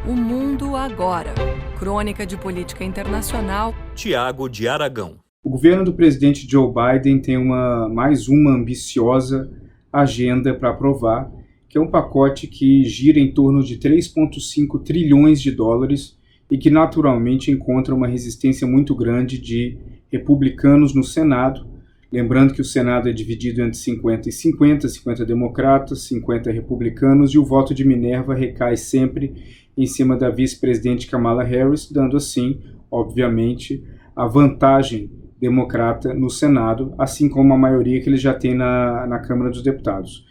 O Mundo Agora. Crônica de política internacional. Tiago de Aragão. O governo do presidente Joe Biden tem mais uma ambiciosa agenda para aprovar, que é um pacote que gira em torno de 3,5 trilhões de dólares e que naturalmente encontra uma resistência muito grande de republicanos no Senado. Lembrando que o Senado é dividido entre 50 e 50, 50 democratas, 50 republicanos, e o voto de Minerva recai sempre em cima da vice-presidente Kamala Harris, dando assim, obviamente, a vantagem democrata no Senado, assim como a maioria que ele já tem na Câmara dos Deputados.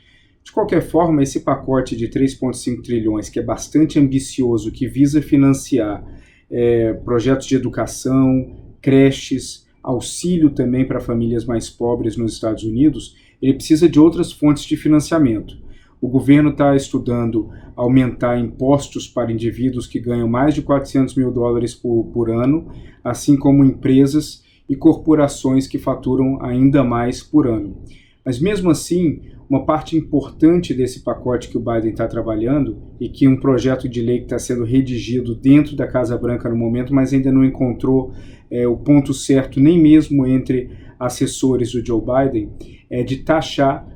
De qualquer forma, esse pacote de 3,5 trilhões, que é bastante ambicioso, que visa financiar projetos de educação, creches, auxílio também para famílias mais pobres nos Estados Unidos, ele precisa de outras fontes de financiamento. O governo está estudando aumentar impostos para indivíduos que ganham mais de 400 mil dólares por ano, assim como empresas e corporações que faturam ainda mais por ano. Mas mesmo assim, uma parte importante desse pacote que o Biden está trabalhando e que um projeto de lei que está sendo redigido dentro da Casa Branca no momento, mas ainda não encontrou o ponto certo nem mesmo entre assessores do Joe Biden, é de taxar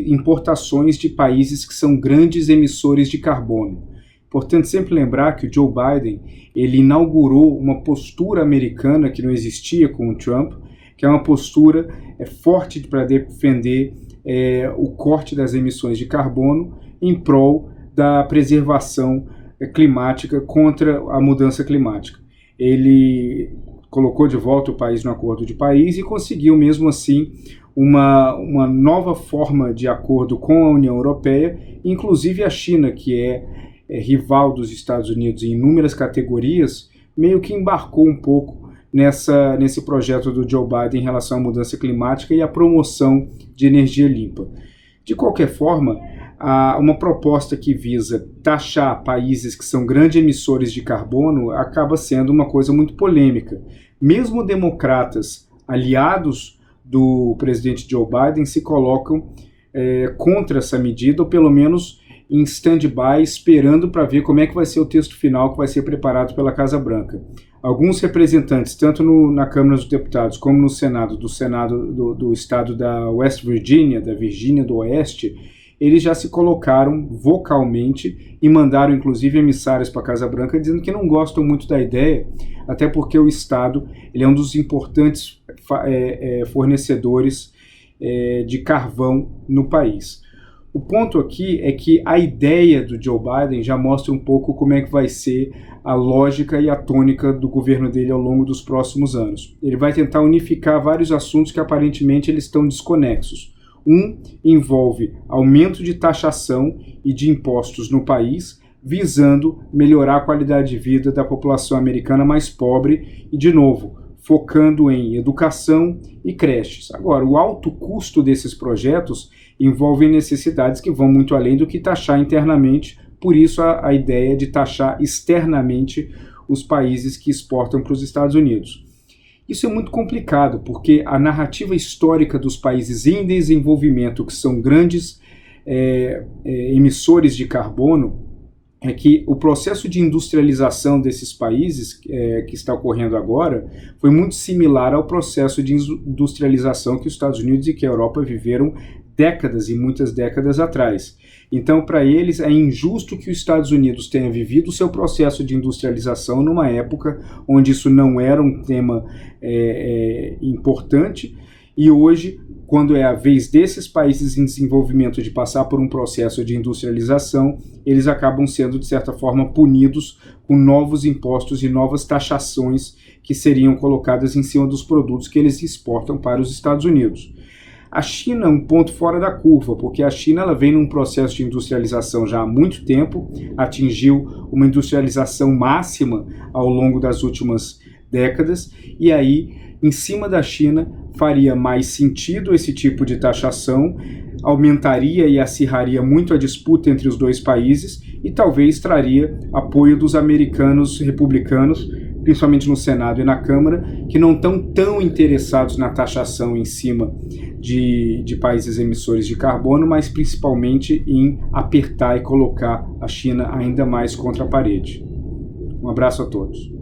importações de países que são grandes emissores de carbono. Importante sempre lembrar que o Joe Biden ele inaugurou uma postura americana que não existia com o Trump, que é uma postura forte para defender o corte das emissões de carbono em prol da preservação climática contra a mudança climática. Ele colocou de volta o país no Acordo de Paris e conseguiu mesmo assim uma nova forma de acordo com a União Europeia, inclusive a China, que é rival dos Estados Unidos em inúmeras categorias, meio que embarcou um pouco nesse projeto do Joe Biden em relação à mudança climática e à promoção de energia limpa. De qualquer forma, uma proposta que visa taxar países que são grandes emissores de carbono acaba sendo uma coisa muito polêmica. Mesmo democratas aliados do presidente Joe Biden se colocam contra essa medida, ou pelo menos em stand-by, esperando para ver como é que vai ser o texto final que vai ser preparado pela Casa Branca. Alguns representantes, tanto na Câmara dos Deputados como no Senado, do estado da West Virginia, da Virgínia do Oeste, eles já se colocaram vocalmente e mandaram inclusive emissários para a Casa Branca dizendo que não gostam muito da ideia, até porque o estado ele é um dos importantes fornecedores de carvão no país. O ponto aqui é que a ideia do Joe Biden já mostra um pouco como é que vai ser a lógica e a tônica do governo dele ao longo dos próximos anos. Ele vai tentar unificar vários assuntos que aparentemente eles estão desconexos. Um envolve aumento de taxação e de impostos no país, visando melhorar a qualidade de vida da população americana mais pobre e, de novo, focando em educação e creches. Agora, o alto custo desses projetos envolve necessidades que vão muito além do que taxar internamente, por isso a ideia de taxar externamente os países que exportam para os Estados Unidos. Isso é muito complicado, porque a narrativa histórica dos países em desenvolvimento, que são grandes emissores de carbono, é que o processo de industrialização desses países que está ocorrendo agora foi muito similar ao processo de industrialização que os Estados Unidos e que a Europa viveram décadas e muitas décadas atrás. Então, para eles, é injusto que os Estados Unidos tenha vivido o seu processo de industrialização numa época onde isso não era um tema importante, e hoje, quando é a vez desses países em desenvolvimento de passar por um processo de industrialização, eles acabam sendo, de certa forma, punidos com novos impostos e novas taxações que seriam colocadas em cima dos produtos que eles exportam para os Estados Unidos. A China é um ponto fora da curva, porque a China ela vem num processo de industrialização já há muito tempo, atingiu uma industrialização máxima ao longo das últimas décadas, e aí, em cima da China, faria mais sentido esse tipo de taxação, aumentaria e acirraria muito a disputa entre os dois países e talvez traria apoio dos americanos republicanos, principalmente no Senado e na Câmara, que não estão tão interessados na taxação em cima de países emissores de carbono, mas principalmente em apertar e colocar a China ainda mais contra a parede. Um abraço a todos.